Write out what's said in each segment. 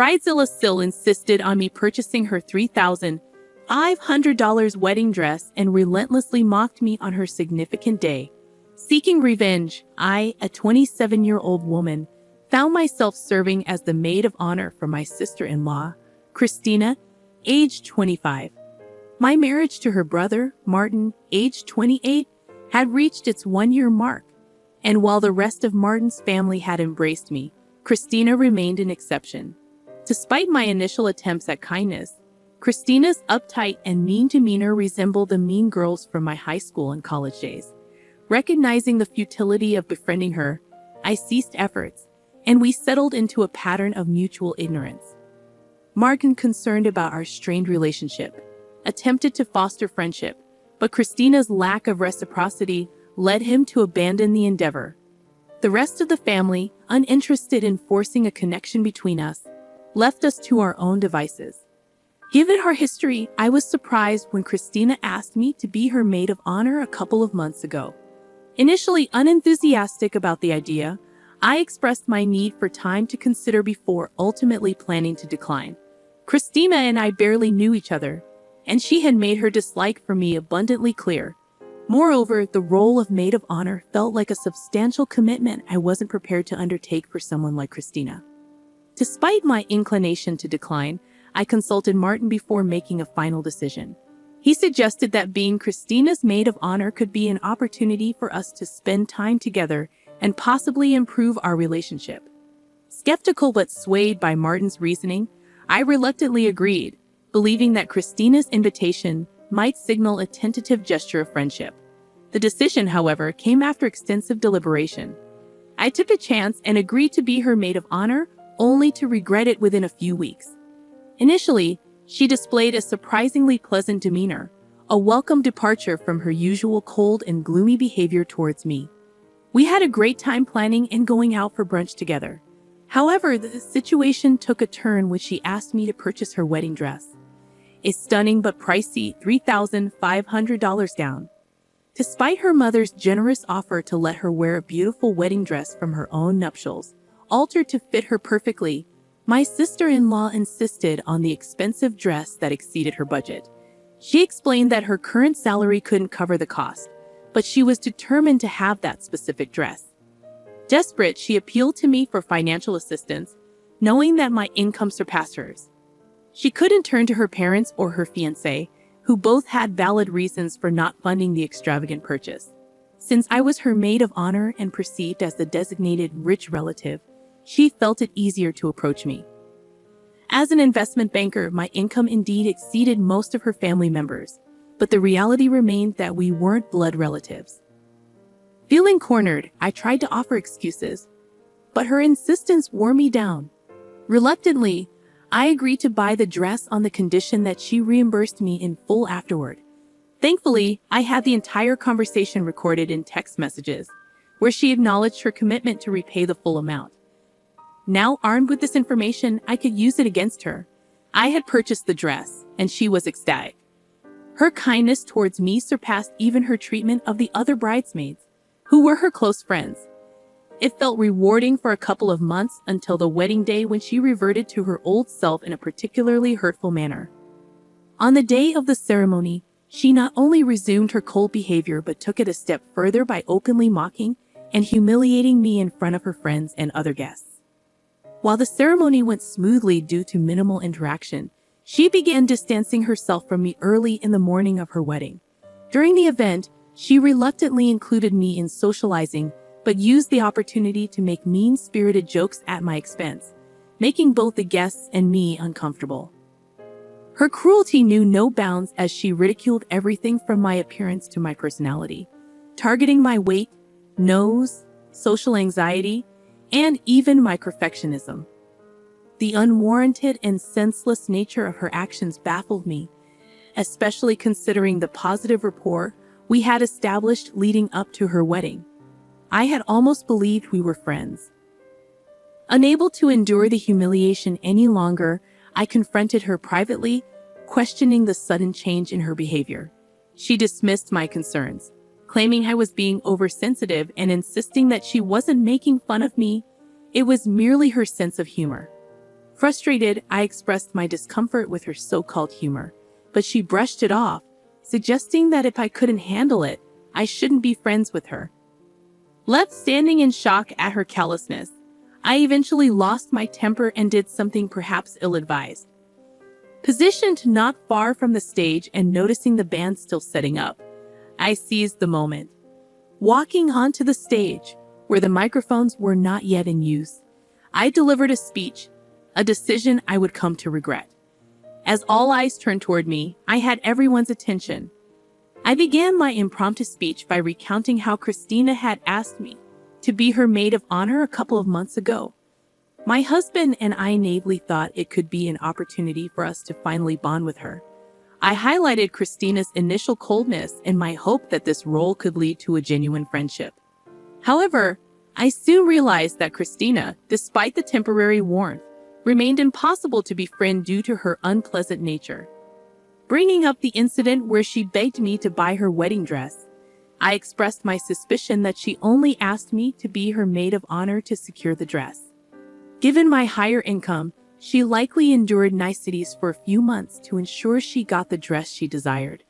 Bridezilla still insisted on me purchasing her $3,500 wedding dress and relentlessly mocked me on her significant day. Seeking revenge, I, a 27-year-old woman, found myself serving as the maid of honor for my sister-in-law, Christina, aged 25. My marriage to her brother, Martin, aged 28, had reached its one-year mark, and while the rest of Martin's family had embraced me, Christina remained an exception. Despite my initial attempts at kindness, Christina's uptight and mean demeanor resembled the mean girls from my high school and college days. Recognizing the futility of befriending her, I ceased efforts, and we settled into a pattern of mutual ignorance. Martin, concerned about our strained relationship, attempted to foster friendship, but Christina's lack of reciprocity led him to abandon the endeavor. The rest of the family, uninterested in forcing a connection between us, left us to our own devices. Given our history, I was surprised when Christina asked me to be her maid of honor a couple of months ago. Initially unenthusiastic about the idea, I expressed my need for time to consider before ultimately planning to decline. Christina and I barely knew each other, and she had made her dislike for me abundantly clear. Moreover, the role of maid of honor felt like a substantial commitment I wasn't prepared to undertake for someone like Christina. Despite my inclination to decline, I consulted Martin before making a final decision. He suggested that being Christina's maid of honor could be an opportunity for us to spend time together and possibly improve our relationship. Skeptical but swayed by Martin's reasoning, I reluctantly agreed, believing that Christina's invitation might signal a tentative gesture of friendship. The decision, however, came after extensive deliberation. I took a chance and agreed to be her maid of honor, only to regret it within a few weeks. Initially, she displayed a surprisingly pleasant demeanor, a welcome departure from her usual cold and gloomy behavior towards me. We had a great time planning and going out for brunch together. However, the situation took a turn when she asked me to purchase her wedding dress, a stunning but pricey $3,500 gown. Despite her mother's generous offer to let her wear a beautiful wedding dress from her own nuptials, altered to fit her perfectly, my sister-in-law insisted on the expensive dress that exceeded her budget. She explained that her current salary couldn't cover the cost, but she was determined to have that specific dress. Desperate, she appealed to me for financial assistance, knowing that my income surpassed hers. She couldn't turn to her parents or her fiancé, who both had valid reasons for not funding the extravagant purchase. Since I was her maid of honor and perceived as the designated rich relative, she felt it easier to approach me. As an investment banker, my income indeed exceeded most of her family members, but the reality remained that we weren't blood relatives. Feeling cornered, I tried to offer excuses, but her insistence wore me down. Reluctantly, I agreed to buy the dress on the condition that she reimbursed me in full afterward. Thankfully, I had the entire conversation recorded in text messages, where she acknowledged her commitment to repay the full amount. Now, armed with this information, I could use it against her. I had purchased the dress, and she was ecstatic. Her kindness towards me surpassed even her treatment of the other bridesmaids, who were her close friends. It felt rewarding for a couple of months until the wedding day when she reverted to her old self in a particularly hurtful manner. On the day of the ceremony, she not only resumed her cold behavior but took it a step further by openly mocking and humiliating me in front of her friends and other guests. While the ceremony went smoothly due to minimal interaction, she began distancing herself from me early in the morning of her wedding. During the event, she reluctantly included me in socializing, but used the opportunity to make mean-spirited jokes at my expense, making both the guests and me uncomfortable. Her cruelty knew no bounds as she ridiculed everything from my appearance to my personality, targeting my weight, nose, social anxiety, and even my perfectionism. The unwarranted and senseless nature of her actions baffled me, especially considering the positive rapport we had established leading up to her wedding. I had almost believed we were friends. Unable to endure the humiliation any longer, I confronted her privately, questioning the sudden change in her behavior. She dismissed my concerns, claiming I was being oversensitive and insisting that she wasn't making fun of me. It was merely her sense of humor. Frustrated, I expressed my discomfort with her so-called humor, but she brushed it off, suggesting that if I couldn't handle it, I shouldn't be friends with her. Left standing in shock at her callousness, I eventually lost my temper and did something perhaps ill-advised. Positioned not far from the stage and noticing the band still setting up, I seized the moment. Walking onto the stage, where the microphones were not yet in use, I delivered a speech, a decision I would come to regret. As all eyes turned toward me, I had everyone's attention. I began my impromptu speech by recounting how Christina had asked me to be her maid of honor a couple of months ago. My husband and I naively thought it could be an opportunity for us to finally bond with her. I highlighted Christina's initial coldness and my hope that this role could lead to a genuine friendship. However, I soon realized that Christina, despite the temporary warmth, remained impossible to befriend due to her unpleasant nature. Bringing up the incident where she begged me to buy her wedding dress, I expressed my suspicion that she only asked me to be her maid of honor to secure the dress. Given my higher income, she likely endured niceties for a few months to ensure she got the dress she desired.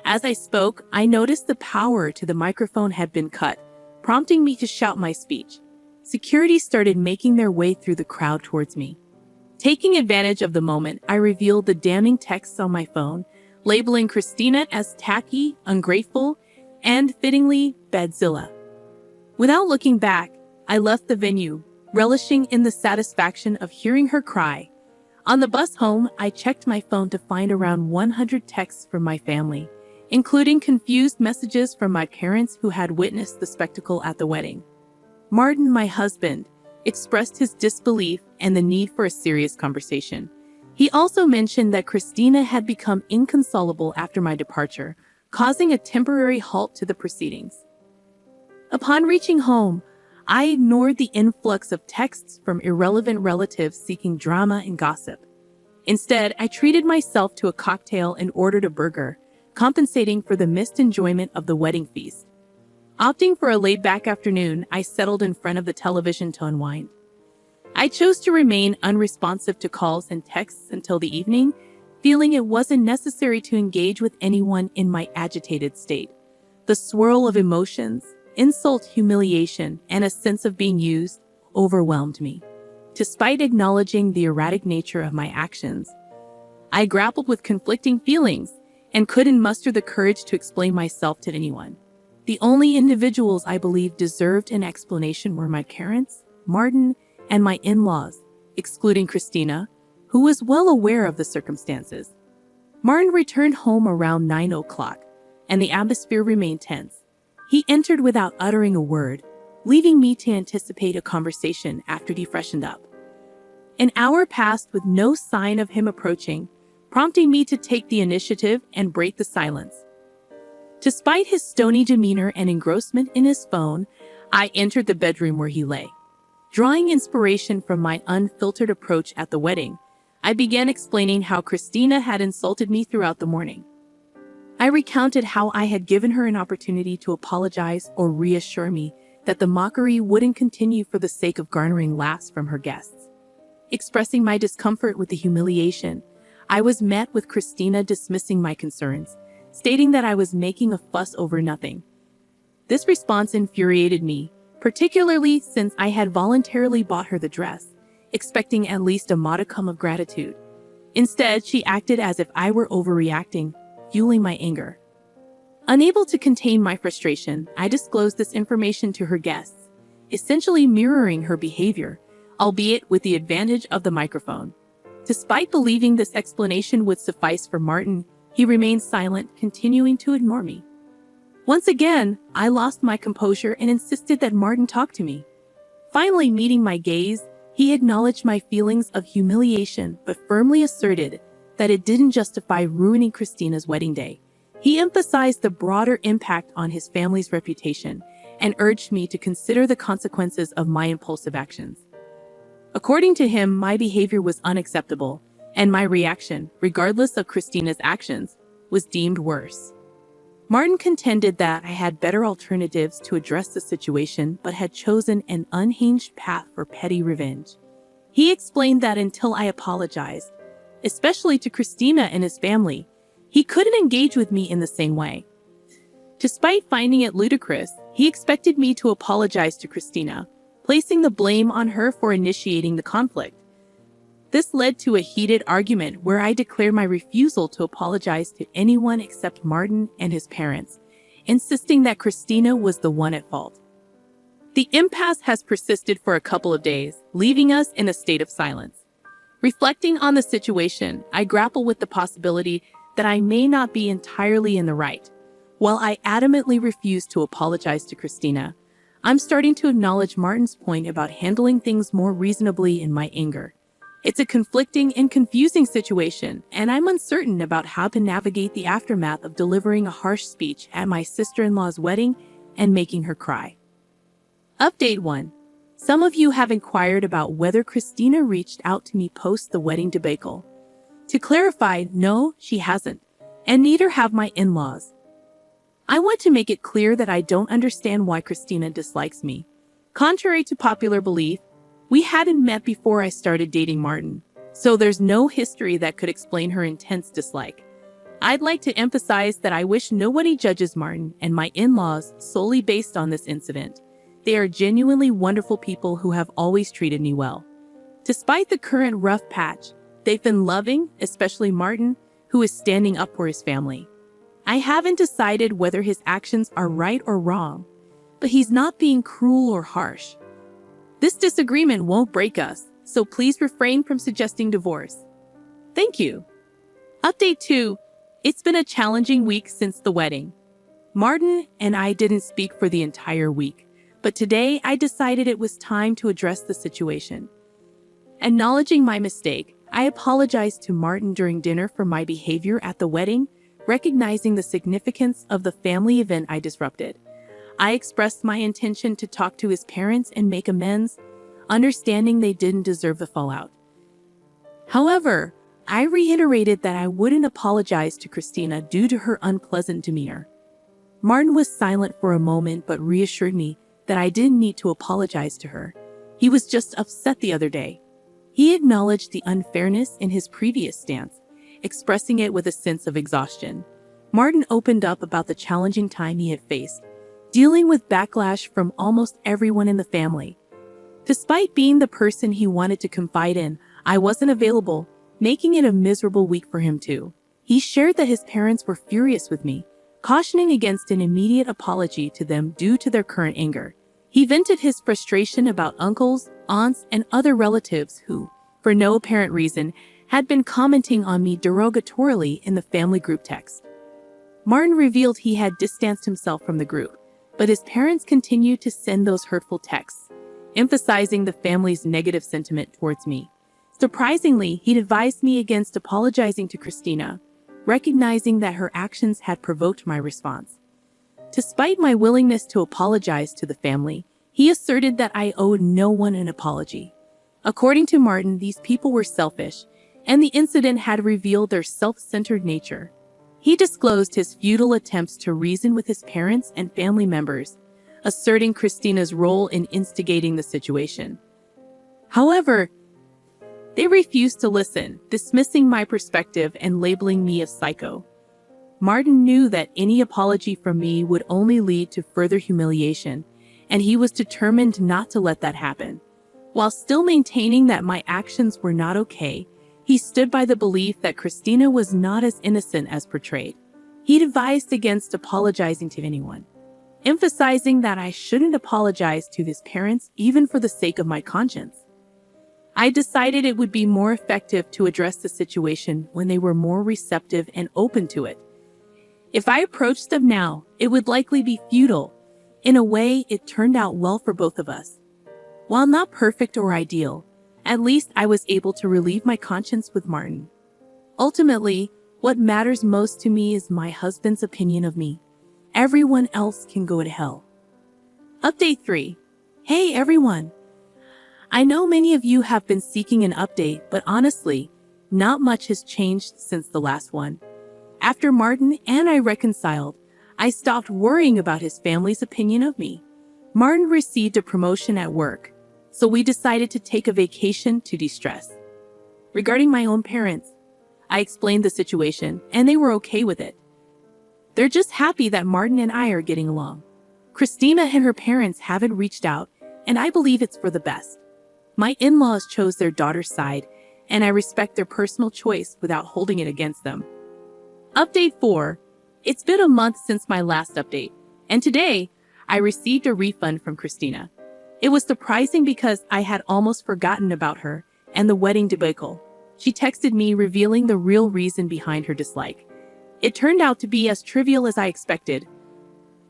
As I spoke, I noticed the power to the microphone had been cut, prompting me to shout my speech. Security started making their way through the crowd towards me. Taking advantage of the moment, I revealed the damning texts on my phone, labeling Christina as tacky, ungrateful, and, fittingly, badzilla. Without looking back, I left the venue, relishing in the satisfaction of hearing her cry. On the bus home, I checked my phone to find around 100 texts from my family, including confused messages from my parents who had witnessed the spectacle at the wedding. Martin, my husband, expressed his disbelief and the need for a serious conversation. He also mentioned that Christina had become inconsolable after my departure, causing a temporary halt to the proceedings. Upon reaching home, I ignored the influx of texts from irrelevant relatives seeking drama and gossip. Instead, I treated myself to a cocktail and ordered a burger, compensating for the missed enjoyment of the wedding feast. Opting for a laid-back afternoon, I settled in front of the television to unwind. I chose to remain unresponsive to calls and texts until the evening, feeling it wasn't necessary to engage with anyone in my agitated state. The swirl of emotions, insult, humiliation, and a sense of being used overwhelmed me. Despite acknowledging the erratic nature of my actions, I grappled with conflicting feelings and couldn't muster the courage to explain myself to anyone. The only individuals I believed deserved an explanation were my parents, Martin, and my in-laws, excluding Christina, who was well aware of the circumstances. Martin returned home around 9 o'clock, and the atmosphere remained tense. He entered without uttering a word, leaving me to anticipate a conversation after he freshened up. An hour passed with no sign of him approaching, prompting me to take the initiative and break the silence. Despite his stony demeanor and engrossment in his phone, I entered the bedroom where he lay. Drawing inspiration from my unfiltered approach at the wedding, I began explaining how Christina had insulted me throughout the morning. I recounted how I had given her an opportunity to apologize or reassure me that the mockery wouldn't continue for the sake of garnering laughs from her guests. Expressing my discomfort with the humiliation, I was met with Christina dismissing my concerns, stating that I was making a fuss over nothing. This response infuriated me, particularly since I had voluntarily bought her the dress, expecting at least a modicum of gratitude. Instead, she acted as if I were overreacting, fueling my anger. Unable to contain my frustration, I disclosed this information to her guests, essentially mirroring her behavior, albeit with the advantage of the microphone. Despite believing this explanation would suffice for Martin, he remained silent, continuing to ignore me. Once again, I lost my composure and insisted that Martin talk to me. Finally meeting my gaze, he acknowledged my feelings of humiliation but firmly asserted that it didn't justify ruining Christina's wedding day. He emphasized the broader impact on his family's reputation and urged me to consider the consequences of my impulsive actions. According to him, my behavior was unacceptable, and my reaction, regardless of Christina's actions, was deemed worse. Martin contended that I had better alternatives to address the situation but had chosen an unhinged path for petty revenge. He explained that until I apologized, especially to Christina and his family, he couldn't engage with me in the same way. Despite finding it ludicrous, he expected me to apologize to Christina, placing the blame on her for initiating the conflict. This led to a heated argument where I declared my refusal to apologize to anyone except Martin and his parents, insisting that Christina was the one at fault. The impasse has persisted for a couple of days, leaving us in a state of silence. Reflecting on the situation, I grapple with the possibility that I may not be entirely in the right. While I adamantly refuse to apologize to Christina, I'm starting to acknowledge Martin's point about handling things more reasonably in my anger. It's a conflicting and confusing situation, and I'm uncertain about how to navigate the aftermath of delivering a harsh speech at my sister-in-law's wedding and making her cry. Update 1. Some of you have inquired about whether Christina reached out to me post the wedding debacle. To clarify, no, she hasn't, and neither have my in-laws. I want to make it clear that I don't understand why Christina dislikes me. Contrary to popular belief, we hadn't met before I started dating Martin, so there's no history that could explain her intense dislike. I'd like to emphasize that I wish nobody judges Martin and my in-laws solely based on this incident. They are genuinely wonderful people who have always treated me well. Despite the current rough patch, they've been loving, especially Martin, who is standing up for his family. I haven't decided whether his actions are right or wrong, but he's not being cruel or harsh. This disagreement won't break us, so please refrain from suggesting divorce. Thank you. Update 2. It's been a challenging week since the wedding. Martin and I didn't speak for the entire week, but today I decided it was time to address the situation. Acknowledging my mistake, I apologized to Martin during dinner for my behavior at the wedding, recognizing the significance of the family event I disrupted. I expressed my intention to talk to his parents and make amends, understanding they didn't deserve the fallout. However, I reiterated that I wouldn't apologize to Christina due to her unpleasant demeanor. Martin was silent for a moment but reassured me that I didn't need to apologize to her. He was just upset the other day. He acknowledged the unfairness in his previous stance, expressing it with a sense of exhaustion. Martin opened up about the challenging time he had faced, dealing with backlash from almost everyone in the family. Despite being the person he wanted to confide in, I wasn't available, making it a miserable week for him too. He shared that his parents were furious with me, cautioning against an immediate apology to them due to their current anger. He vented his frustration about uncles, aunts, and other relatives who, for no apparent reason, had been commenting on me derogatorily in the family group text. Martin revealed he had distanced himself from the group, but his parents continued to send those hurtful texts, emphasizing the family's negative sentiment towards me. Surprisingly, he advised me against apologizing to Christina, recognizing that her actions had provoked my response. Despite my willingness to apologize to the family, he asserted that I owed no one an apology. According to Martin, these people were selfish, and the incident had revealed their self-centered nature. He disclosed his futile attempts to reason with his parents and family members, asserting Christina's role in instigating the situation. However, they refused to listen, dismissing my perspective and labeling me a psycho. Martin knew that any apology from me would only lead to further humiliation, and he was determined not to let that happen. While still maintaining that my actions were not okay, he stood by the belief that Christina was not as innocent as portrayed. He advised against apologizing to anyone, emphasizing that I shouldn't apologize to his parents even for the sake of my conscience. I decided it would be more effective to address the situation when they were more receptive and open to it. If I approached them now, it would likely be futile. In a way, it turned out well for both of us. While not perfect or ideal, at least I was able to relieve my conscience with Martin. Ultimately, what matters most to me is my husband's opinion of me. Everyone else can go to hell. Update 3. Hey everyone! I know many of you have been seeking an update, but honestly, not much has changed since the last one. After Martin and I reconciled, I stopped worrying about his family's opinion of me. Martin received a promotion at work, so we decided to take a vacation to de-stress. Regarding my own parents, I explained the situation, and they were okay with it. They're just happy that Martin and I are getting along. Christina and her parents haven't reached out, and I believe it's for the best. My in-laws chose their daughter's side, and I respect their personal choice without holding it against them. Update 4. It's been a month since my last update, and today, I received a refund from Christina. It was surprising because I had almost forgotten about her and the wedding debacle. She texted me revealing the real reason behind her dislike. It turned out to be as trivial as I expected.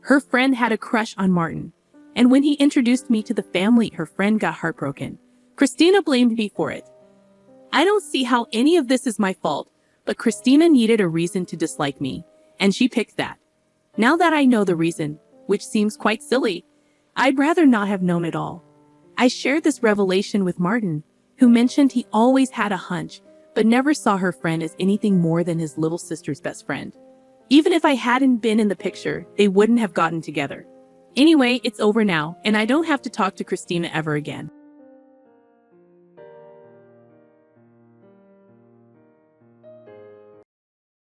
Her friend had a crush on Martin, and when he introduced me to the family, her friend got heartbroken. Christina blamed me for it. I don't see how any of this is my fault, but Christina needed a reason to dislike me, and she picked that. Now that I know the reason, which seems quite silly, I'd rather not have known at all. I shared this revelation with Martin, who mentioned he always had a hunch, but never saw her friend as anything more than his little sister's best friend. Even if I hadn't been in the picture, they wouldn't have gotten together. Anyway, it's over now, and I don't have to talk to Christina ever again.